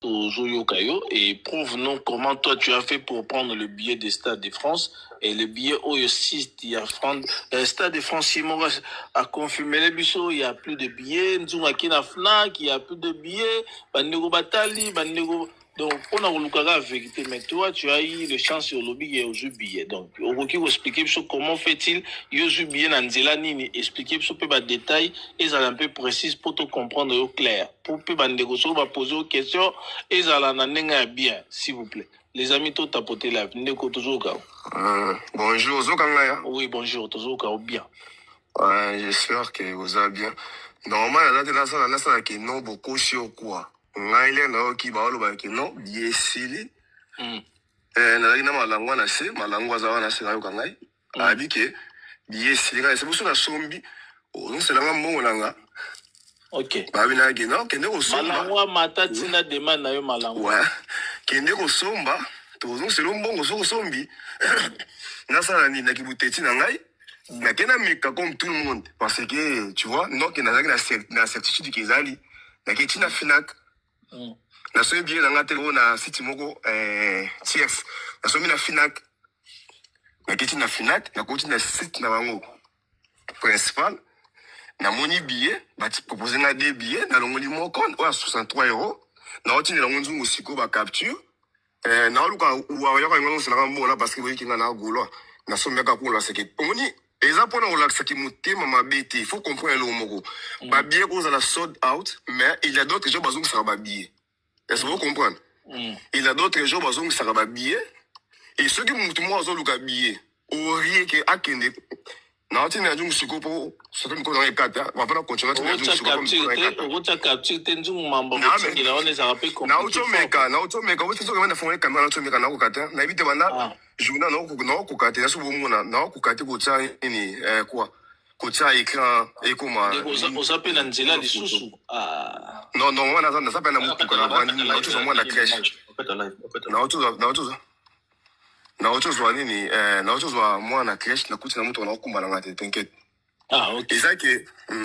Yokayo et prouve-nous comment toi tu as fait pour prendre le billet des Stade de France et le billet aussi il y a Stade de France Simon a confirmé les bisous, il y a plus de billets, Nzunga Kina Fnac, il y a plus de billets, Bandego Batali, Bandego. Donc, on a voulu la vérité, mais toi, tu as eu le chance sur le billet au jeu billet. Donc, on va expliquer comment fait-il, il jeu billet dans Nini, expliquer sur peu de détails, et ça un peu précis pour te comprendre au clair. Pour peu de négocier, on va poser aux questions, et ça la n'a bien, s'il vous plaît. Les amis, tout tapoter là, Ndeko toujours bonjour, Zokangaya. Oui, bonjour, toujours bien. Ouais, j'espère que vous allez bien. Normalement, là, ça, qui non, beaucoup sur quoi? Ngaile na ki ba lo ba ki no yesili na ina malangwa na se malangwa za wana se na yo kangai abike yesili ga se buso na sombi o no se langa mbongo nanga okay ba bina ki no kende ko somba malangwa matati na demande na yo malangwa ouais kende ko somba to no se lo mbongo so ko sombi na sala ni na kibuteti na ngai na kena meka comme tout le monde parce que tu vois non que na certitude qu'ils ali na ketina finak na so bien na ngate na city moko TF na so mi na Finac na kiti na Finac na koti na site na bango principal na moni billet ba ti proposer na des billets na longoli moko à 63 € na oti na ngunzu usiko ba capture na luka wa ya ka ngono sala mbo na parce que boyi kinga na golo na so meka pour la seke moni eza pona relaxa ki mutema mabete il faut comprendre le moko ba billet ko za la sold out mais il y a d'autres gens bazong ça ba billet. Est-ce que vous comprenez? Il y a d'autres gens qui ont un billet. Et ceux qui ont un billet, au rien que à Kende, non, tu n'as pas de souci pour ce que nous avons fait. On va continuer à faire des choses comme ça. On va capturer des gens membres. On les a rappelés comme ça. Na utomeka, wote sio kama nafanya kamera na utomeka na kukata. Na ibite bana, journal na kukata, na subu muna, na kukata kucha nini quoi? Kucha écran et comment on s'appelle Nzela lisusu non on s'appelle na mutuka na bandi na utuzo mwana crèche na utuzo nini na utuzo mwana crèche na kuti na mutu na kumbala ngate t'inquiète ok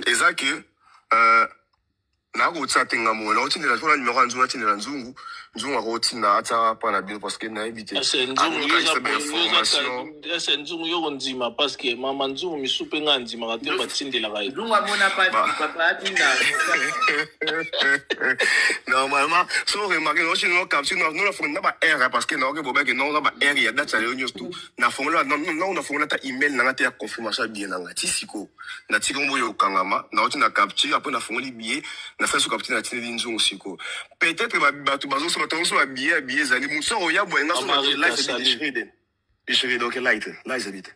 ezaki na go tsatenga mo na utindela tona numéro ya nzungu atindela nzungu akotinda ata pa na bino parce que na éviter ese nzungu yo ndima parce que mama nzungu misupe nga ndima ka te batindela ka nzungu amona pa papa atinda normalement so remarquer no chino capture no la fonda ba R parce que no ke boba que no ba R ya data yo news tout na fongola non na fongola ta email na ngata ya confirmation bien na ngati siko na tikombo yo kangama na utinda capture après na fongoli billet na fait ce capture na tineli nzungu siko peut-être ba tu bazo so ba billet zali muso ya boenga so live déchiré donc light habite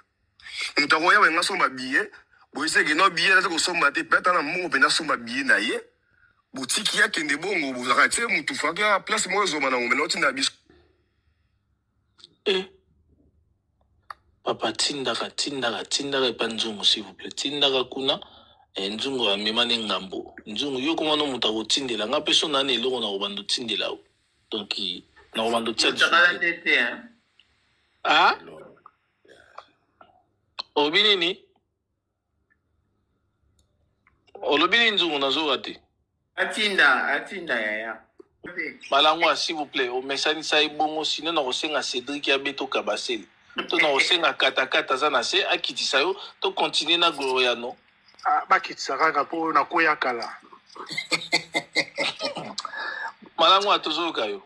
mutako ya boenga so ba billet boise que no billet na ko somba te peut-être na mo pena somba billet na ye boutique ya kende bongo buzaka te mutu faka place mo zo mana ngomena otinda biso papa tindaka pa nzungu s'il vous plaît tindaka kuna nzungu amemane ngambo nzungu yo komano muta kotindela nga peso nani eloko na kobando tindela donc na kobando tindela obinini olobini nzungu nazoka te atinda yaya malangwa s'il vous plaît o message sa ibongo sino na kosenga Cédric ya beto kabaseli to na kosenga katakata za na se akitisa yo to continuer na Gloria no bakitisa kaka po na koya kala malangwa tozoka yo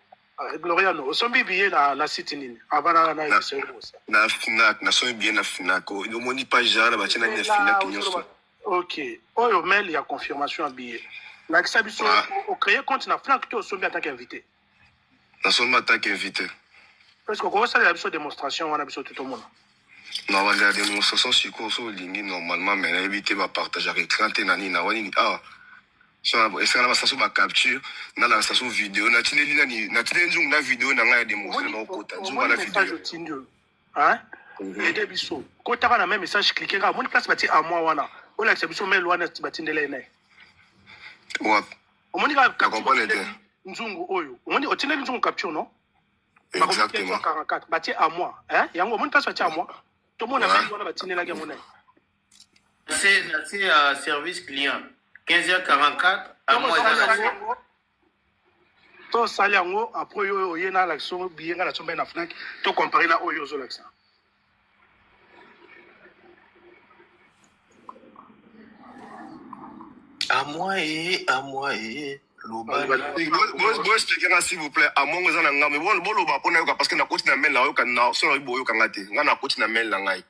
Gloria no osombi biye na site nini abana na ebisekosa na Finac na so bien na Finac yo moni pas jana ba tena na Finac nyoso ok oyo mail ya confirmation ya billet la kisa biso o créer compte na Finac to sombi attaque invité na so attaque invité parce que comment ça la biso démonstration wana biso tout le monde non va la démonstration sur so lingi normalement mais éviter ba partager écran te nani na wani so esa na station ba capture na la station vidéo na tineli na tineli na vidéo na nga démonstrer na okota nzungu na vidéo et de biso ko ta na même message cliquer ka mon place bati à moi wana o la biso mail wana batindele na wa o moni ka comprendre nzungu oyo o moni o tineli nzungu capture non exactement 44 bati à moi yango mon place bati à moi tout le monde a fait wana batindela ke mona c'est service client 15h44 à moi To sali yango après yo yena l'action billet nga la sombe na Fnac to comparer na oyo zo l'action. À moi et Moi, expliquer s'il vous plaît, à moi, vous en avez mais bon, parce que na coach na mail là, yo kana, so yo kangate, nga na coach na mail là ngai.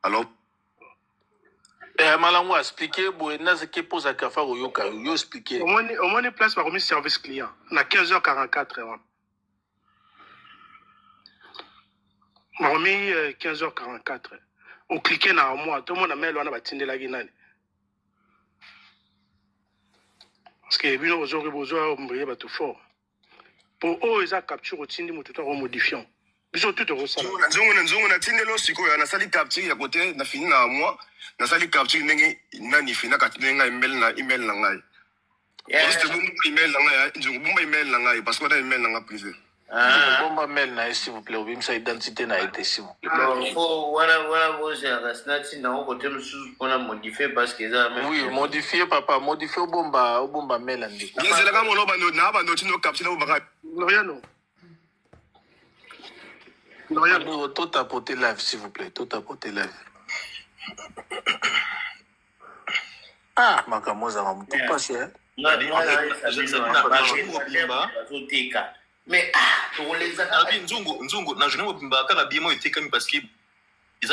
Alors, Malangwa expliquer boy na ce qui pose à kafa yo ka yo expliquer. Au moins place par remis service client na 15h44 hein. Remis 15h44. On cliquait na moi, tout le monde a mail wana batindela ginani. Parce que bino aujourd'hui besoin de bateau fort. Pour eux ils a capture otindi mutu to modifiant. Biso tout resala. Nzongo na tindelo sikoyo na sali capture ya côté na fini na moi, na sali capture ndenge nani fina katinga email na ngai. Juste bomba email na ngai, nzongo bomba email na ngai parce que na email na ngai privé. Bomba mail na s'il vous plaît, obim sa identité na été s'il vous plaît. Voilà vos snati na côté monsieur on a modifié parce que ça oui, modifier papa, modifier bomba mail andi. Yes, la kama loba na ba no tino capture na ba. Loriano. Loriano, tout tapoter live s'il vous plaît, tout tapoter live. Ah, makamoza va tout passer. Mais pour les Nzungu na journée mobimba kaka bien moi etekami parce que ils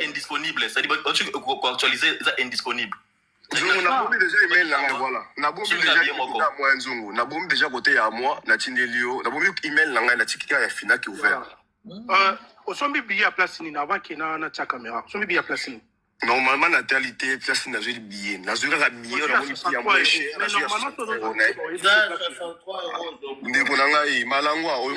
indisponible, c'est à dire pour actualiser ça indisponible. Nzungu na bombi déjà email là voilà. Na bombi déjà moi Nzungu, na bombi déjà côté à moi na tindelio, na bombi email là na tikika ya fina qui ouvert. Osombi billet à place ni avant qu'il na ta caméra. Osombi billet à place ni. Normalement la totalité place na joli billet. Na joli la billet na bombi ya moins cher. Mais normalement ça 63 €. Ndeko na ngai malangwa oyo.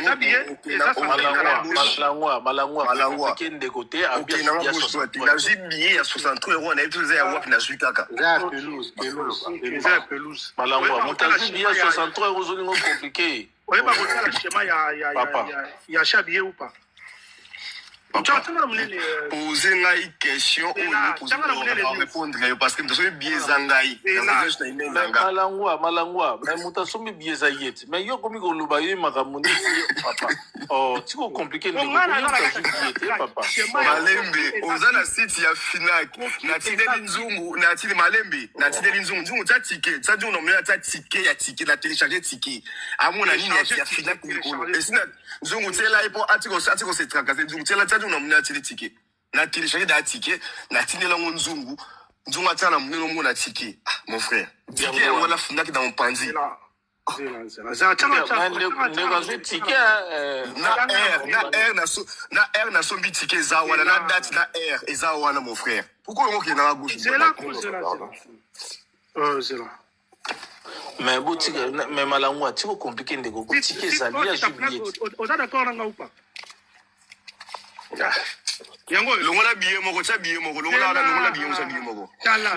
Malangwa. Kende côté à bien na 63 billet à 63 € na utilisé ya wapi na joli kaka. Pelouse. Malangwa, montage billet 63 € zolingo compliqué. Ouais ba côté la schéma ya chabier ou pas. Posez une question ou répondre parce que nous bien zangai. Malangwa, mais mutasombi bieza yet. Mais yo komi ko luba yo makamundi papa. Oh, tu ko compliqué ndeko. Papa. Malembe, ozana site ya Fnac. Na tideli nzungu, na tideli malembe, na tideli nzungu. Nzungu ta ticket, ça dit on a ta ticket, ya ticket, la télécharger ticket. À mon avis, ya Fnac ko. Et sinon, nzungu tela ipo atiko se tracasser nzungu tela on a mis les tickets. Na téléchargé des tickets, na tinela nzungu, nzungu atana mneno mona ticket. Mon frère. Ticket on a Fnac dans mon panzi. Na R na sombi ticket za wana na date na R et za wana mon frère. Pourquoi on qui na gauche? C'est là. C'est là. Mais boutique mais malangwa, tu veux compliquer ndeko. Ticket ça lié à jubilé. On est d'accord là ou pas? Yango longola billet moko cha billet moko longola billet cha billet moko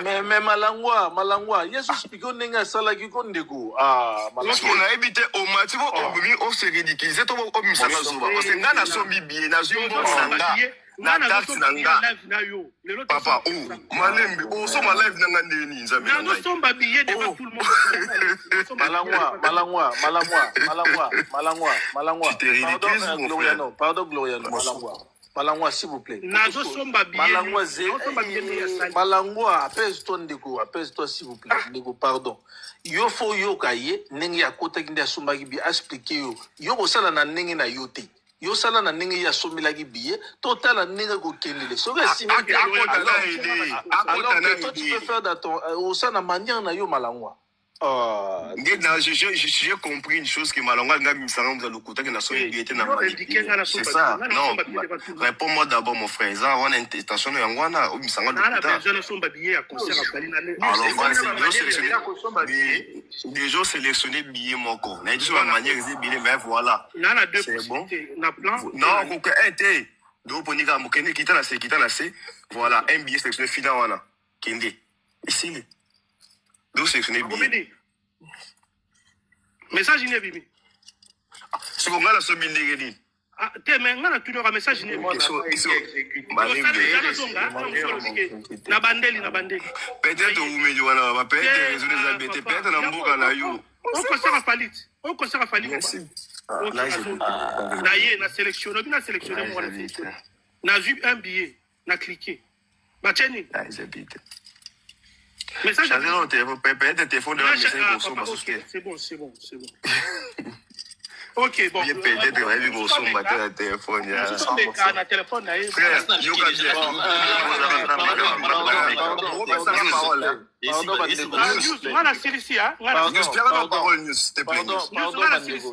mais malangwa yesu spiko nenga sala ki kondeko malangwa on a évité au mativo au se ridiculiser to au misanga zoba parce que ngana sombi billet na zimbo sanga na taxe nanga papa malembe so ma live nanga ndeni nzambe na somba billet devant tout le monde malangwa pardon Gloriano Malangwa, s'il vous plaît. Malangwa, apaise-toi, Ndeko, apaise-toi, s'il vous plaît. Ndeko, pardon. Yo fo yo kaye, nengi ya kota kinde ya sumba gibi, expliquer yo. Yo ko sala na nengi na yote. Yo sala na nengi ya somila gibi, total na nengi ko kendele. So que si alors que toi tu peux faire dans ton, au sein de la manière na yo Malangwa. J'ai compris une chose que Malangwa n'a mis ça dans le côté que la solidarité n'a pas. C'est ça. Non. Réponds-moi d'abord, mon frère. Ça, on a une intention de Yangwana. Alors, déjà sélectionné billet mon corps. On a dit sur la manière de billet, mais voilà. C'est bon. Non, donc, donc, on y va. Voilà, un billet sélectionné final. Kende. Ici, donc sélectionner billet. Message iné bibi. Si vous avez ce billet, te mais ngana toujours un message iné. Na bandeli. Peut-être vous me dites voilà, peut-être résoudre les embêter, peut-être na mboka na yo. Au concert à Falit. Au concert à Falit. Merci. Na sélectionné, na sélectionné moi la sélection. Na vu un billet, na cliqué. Mateni. Mais ça, j'avais un téléphone, peut-être téléphone de la maison pour c'est bon. Ok, bon. J'ai peut-être réveillé pour son matin le téléphone. Na téléphone na frère,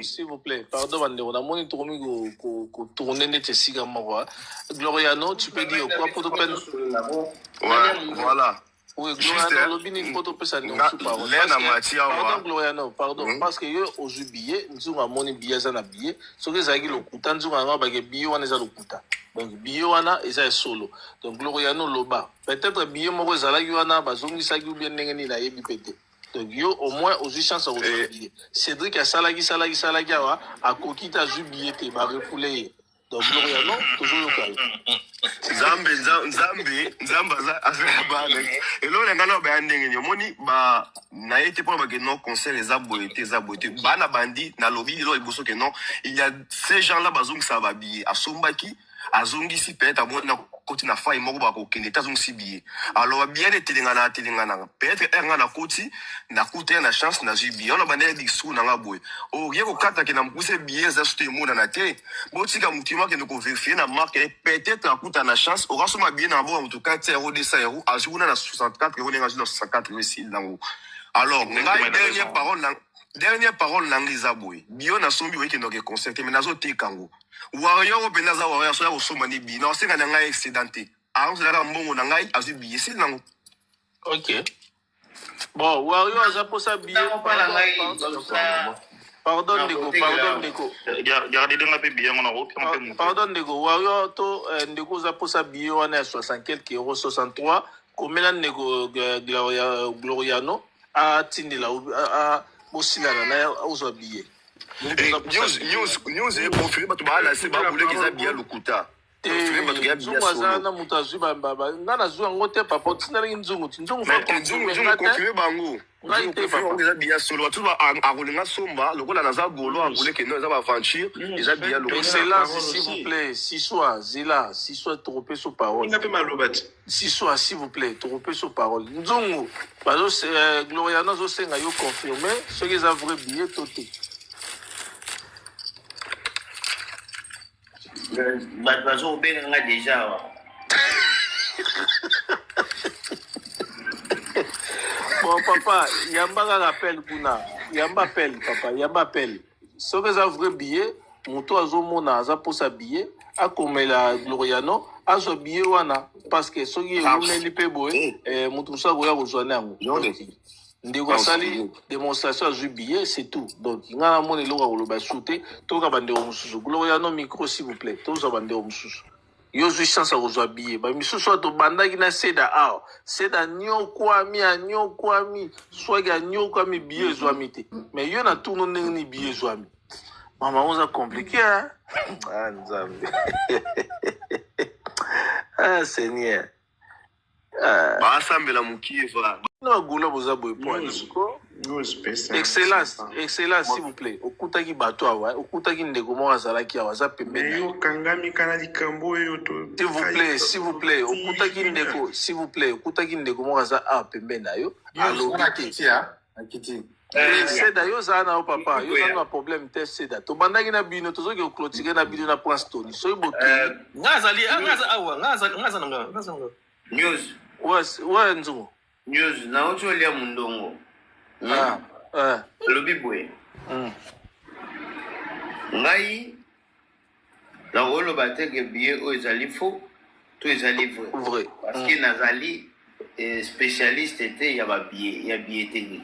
s'il vous plaît. Pardon, on a mon tourné pour tourner net siga moko. Gloriano, tu peux dire quoi pour te peine? Voilà. Oui, Gloriano, l'obini pour te peine. Pardon, Gloriano, pardon. Parce que yo aujourd'hui billet, nous avons mon billet ça na billet. Ce que ça dit le kuta, nous avons ba billet wana za le kuta. Donc billet wana eza solo. Donc Gloriano loba. Peut-être billet moko za la wana bazongi sa ki bien ndenge ni na yebi pété. Donc yo au moins aux chances à aujourd'hui. Cédric a salagi awa a kokita ju billet te ba refoulé. Donc Gloriano toujours local. Nzamba za azaba. Et là on a ngana ba ndenge ni moni ba na été pour ba que non concert les aboyeté bana bandi na lobby lo iboso que non il y a ces gens là bazong ça va billet a sombaki azongi si peut-être na koti na fa imoko ba ko kende ta zongi si billet alors bien etelingana peut-être eranga na koti na kuta na chance na jibi on a bandé diksou na ngaboy o yeko kata ke na mpuse billet za sote mona na te botika mutima ke ko vérifier na marque peut-être na kuta na chance o rasoma bien na bo en tout cas 4 euros 200 euros azuna na 64 euros na 64 euros si nango alors dernière parole l'anglisa boy bio na sombi weke no ke concert mais nazo te kango Warrior benaza warrior so ya osoma ni bi na senga na ngai accidenté a on la mbongo na ngai azu bi si nango. OK. Bon, Warrior aza posa billet pardon Ndeko. Regardez dans la billet on a repris. Pardon Ndeko, Warrior to Ndeko aza posa billet wana ya 60 quelques euros 63 komela Ndeko Gloriano a tindela a bosila na ozo billet. News est confirmé parce que là c'est pas voulu qu'ils aient bien le kuta. Confirmé parce qu'il y a bien solo. Na mutazu baba ngana zuwa ngote papa tsina nzungu fa confirmé bango. Nzungu confirmé qu'ils aient bien solo. Tu vas à rolinga somba le gola naza golo a voulu que nous avons aventure, ils aient bien le kuta. Excellence s'il vous plaît, si soit trompé sur parole. Il n'a pas mal au bat. Si soit s'il vous plaît, trompé sur parole. Nzungu bazo Gloriano zo senga yo confirmé, ce qu'ils ont vrai billet toté. Bazo benga déjà. Bon papa, yamba rappel kuna. Yamba appelle papa, yamba appelle. Ce que ça vrai billet, moto azomona aza posa billet, a komela Gloriano, azo billet wana parce que soki yomeli pe boy, moto sa goya kozwana yango. Ndeko sali démonstration à billet, c'est tout. Donc, il y a un monde qui a shooté, tout le monde a shooté. Gloriano micro, s'il vous plaît, tout le monde a shooté. Il y a une chance à vous habiller. Mais il y a un banda qui a seda. C'est un nyo kwami, soit il y a un nyo kwami billet zoamité. Mais il y a un tout le monde qui billet zoami. Maman, on a compliqué, hein? Ah, Nzambe. Ah, Seigneur. Assemble la mukiva. Non, Goula vous a beau point. Excellence, s'il vous plaît. Okuta ki bato awa, okuta ki ndeko mo azala ki awa za pembeni. S'il vous plaît, okuta ki ndeko, s'il vous plaît, okuta ki ndeko mo aza a pembeni na yo. Alo kiti. Akiti. Seda yo za na papa, yo na problème te seda. To bandaki na bino to zoki oklotiker na bino na Prince Tony. So ibo. Ngazali, ngaza. News. Ouais, Nzungu. News, na ocho lia mundongo. Lobi bwe. Ngai, la rolo bateke biye o ezali faux, tout ezali vrai. Parce que nazali spécialiste était ya ba billet, ya billetterie.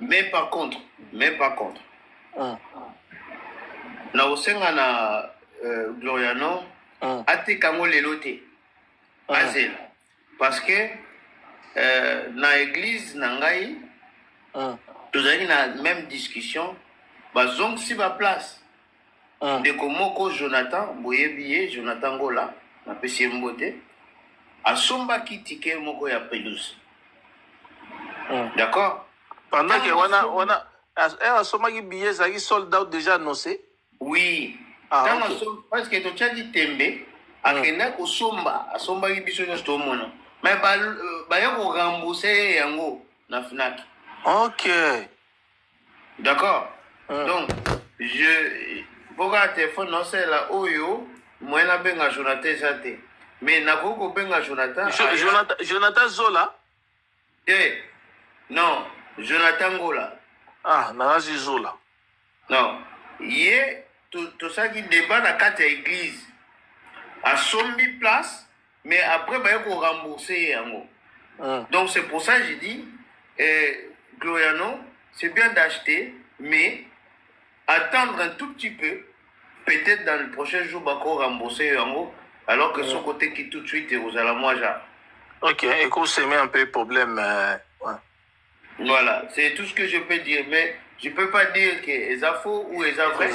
Mais par contre, na osenga na Gloriano, ate kango lelote. Azela. Parce que na église nangai nous avons la même discussion bazong si ba place de komoko Jonathan boyebiye Jonathan Gola na pesi mbote asomba kitike moko ya pelouse d'accord pendant que wana a sommaki billet ezalaki sold out déjà annoncé. Oui. Parce que tu as dit tembe, akenda kosomba, asombaki biso nyonso tomona. Mais baya ko rembourser yango na Fnac. Ok. D'accord. Donc pourquoi téléphone non c'est là oyo, moi na benga Jonathan Zate. Mais na ko benga Jonathan. Jonathan Zola? Non, Jonathan Gola. Ah, Narazi Zola. Non. Hier, tout ça qui débat dans 4 églises. À 100 000 places, mais après, il faut rembourser. Donc, c'est pour ça que j'ai dit, Gloriano, c'est bien d'acheter, mais attendre un tout petit peu, peut-être dans le prochain jour, il faut rembourser. Alors que ce côté qui tout de suite est aux alamouajas. Ok, et qu'on s'est mis un peu de problème. Voilà, c'est tout ce que je peux dire, mais je ne peux pas dire que c'est faux ou c'est vrai.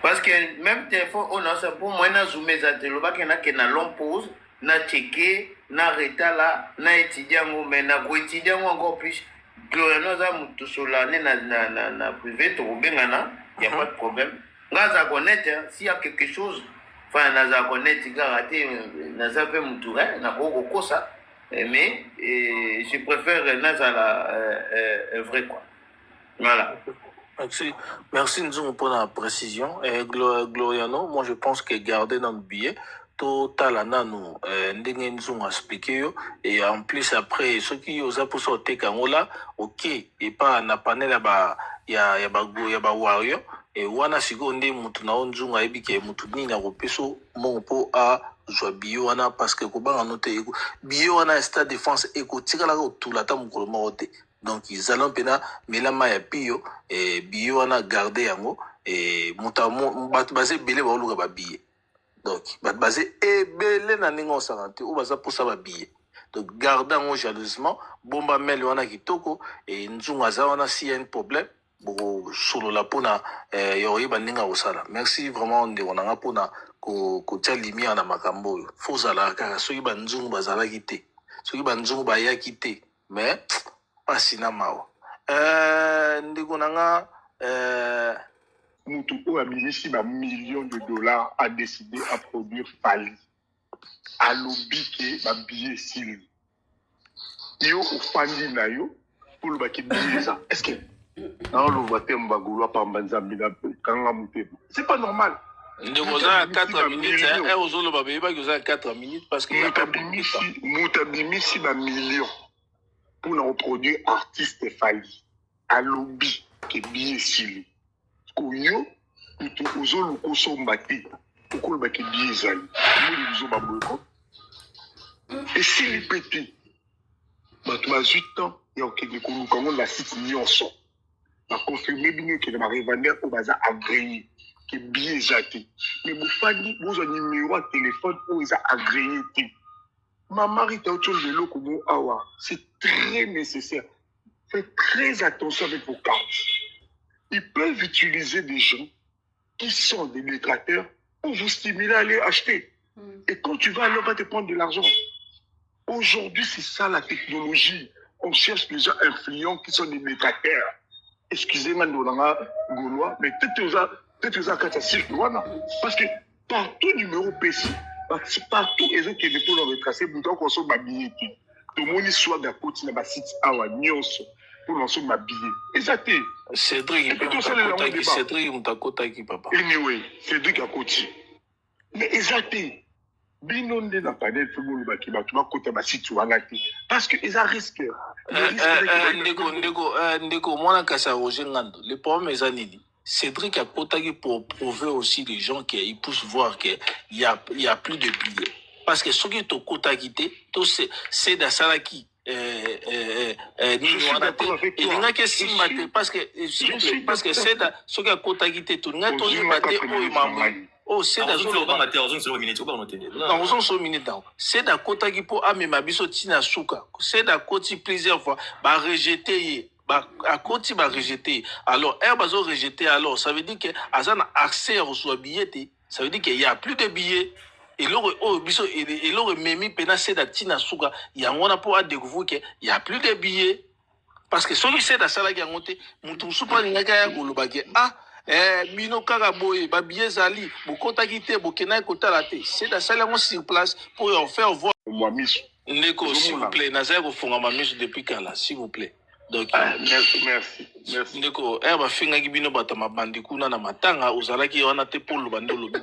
Parce que même téléphone, on a ça pour moi, on a zoomé ça, on a long pause, on a checké, on a arrêté là, on a étudié, mais on a étudié encore plus. Gloriano, on a tout sur l'année, on a privé, il n'y a pas de problème. On a connaître, s'il y a quelque chose, enfin, on a connaître, il a raté, on a fait mon tour, on a beaucoup ça. Mais je préfère un vrai quoi. Voilà. Merci Nzungu pour la précision. Et Gloriano, moi je pense que garder dans le billet, total nous ndenge Nzungu a expliqué et en plus après ceux qui osent pour sortir kangola, ok, et pas na panel ya warrior et wana sigonde mutu na Nzungu aibike mutu nini na kopeso mon po a joa bio wana parce que kobanga note bio wana stade de France ekotikala ko tulata mukolo mote. Donc ils allons pena melama ya pio et bio wana garder yango et mutamo bat basé belé ba luka ba billet. Donc bat basé e belé na ningo santé ou baza pour ça ba billet. Donc gardant jalousement bomba mel wana kitoko et Nzungu za wana si y a un problème bo solo la pona yoyi baninga osala. Merci vraiment de onanga pona ko tia lumière na makambo yo. Fozala kaka soki ba Nzungu bazala kité. Soki ba Nzungu ba ya kité. Mais pas sinamao. Ndeko nanga mutu o amilisi ba millions de dollars a décidé à produire Fali. A lobby ba billet sil. Yo ofandi na yo pour le baki billet ça. Est-ce que non le vote mbagolo pa mbanzambi na kanga mutu. C'est pas normal. Ndeko za 4 minutes et ozolo ba beba que za 4 minutes parce que mutabimisi ba millions pour nous reproduire artiste Fali à lobby qui billet sili koyo tout ozolo ko sombati pour ba ki billet zali muri bizo ba boko et sili petit bato ba 8 ans et ok de ko lukango la site nyonso ba confirmer bien que ba revendeur au baza agréé qui billet zati mais bu fani bozo numéro de téléphone où ils a agréé. Ma mari t'a autour de l'eau comme awa. C'est très nécessaire. Faites très attention avec vos cartes. Ils peuvent utiliser des gens qui sont des métrateurs pour vous stimuler à aller acheter. Et quand tu vas, alors on va te prendre de l'argent. Aujourd'hui, c'est ça la technologie. On cherche les gens influents qui sont des métrateurs. Excusez-moi, Ndolanga Gaulois, mais peut-être aux catastrophes, parce que partout numéro PC, partout les autres qui ne peuvent retracer, pourtant qu'on soit habillé. Tout le monde soit d'accord sur le site awa nyonso pour lancer ma billet. Et ça t'est. Cédric Moutakota qui papa. Anyway, Cédric à côté. Mais exacté. Binonde na panel football baki ba tuma kota ba site wana te parce que ils a risque. Ndeko mwana kasa Roger Ngando. Le problème est nini? Cédric a potagi pour prouver aussi les gens qu'ils puissent voir qu'il y a plus de billets. Parce que ceux qui t'ont contacté, c'est dans ça qui je suis d'accord avec toi. Parce que c'est dans ceux qui ont contacté tout le monde. Oh, c'est dans c'est dans kota qui pour amema biso tina suka. C'est dans koti plusieurs fois ba rejeter à côté va rejeter. Alors herbe ont rejeté alors ça veut dire que azan accès reçoit billet, ça veut dire qu'il y a plus de billets. Et l'autre memi pena c'est dans tina suka, il y a on a pour découvrir qu'il y a plus de billets. parce que soki c'est da sala ki yango te mutu supa lingaka ya koloba ke bino kaka boye ba billet zali bokotaki te bokena kotala te c'est da sala yango sur place pour en faire voir moi miso ndeko s'il vous plaît nazali kofunga mamiso depuis kala s'il vous plaît donc merci ndeko ba fingaki bino bato mabandi kuna na matanga ozalaki wana te polo bando lobi